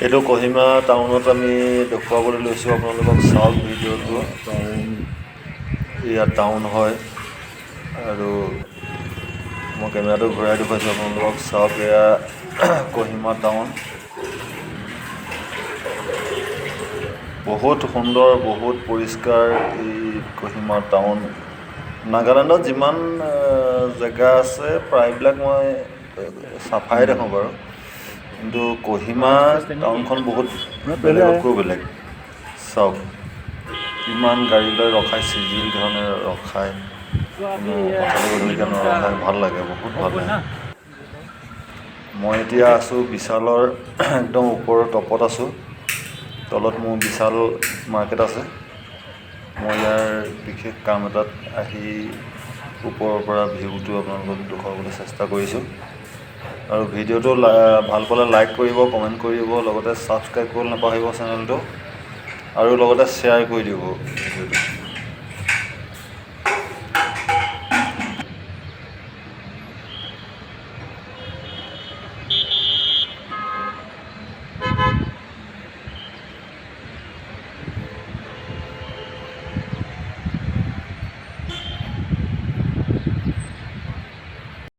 এইটো কহিমা টাউনত আমি দেখুৱাবলৈ লৈছোঁ আপোনালোকক চাওক ভিডিঅ'টো। ইয়াত টাউন হয় আৰু মই কেমেৰাটো ঘূৰাই দেখুৱাইছোঁ আপোনালোকক চাওক। এয়া কহিমা টাউন, বহুত সুন্দৰ, বহুত পৰিষ্কাৰ এই কহিমা টাউন। নাগালেণ্ডত যিমান জেগা আছে প্ৰায়বিলাক মই চাফাই দেখোঁ বাৰু, কিন্তু কহিমা টাউনখন বহুত বেলেগতকৈও বেলেগ। চাওক ইমান গাড়ী লৈ ৰখাই, চিজিল ধৰণে ৰখায়, কোনো অথলে গধূলিকৈ নৰখায়, ভাল লাগে, বহুত ভাল লাগে। মই এতিয়া আছোঁ বিশালৰ একদম ওপৰৰ টপত আছোঁ। তলত মোৰ বিশাল মাৰ্কেট আছে। মই ইয়াৰ বিশেষ কাম এটাত আহি ওপৰৰ পৰা ভিউটো আপোনালোকক দেখুৱাবলৈ চেষ্টা কৰিছোঁ। আৰু ভিডিঅ'টো ভাল পালে লাইক কৰিব, কমেণ্ট কৰিব, লগতে ছাবস্ক্ৰাইব কৰিবলৈ নাপাহৰিব চেনেলটো, আৰু লগতে শ্বেয়াৰ কৰি দিব ভিডিঅ'টো।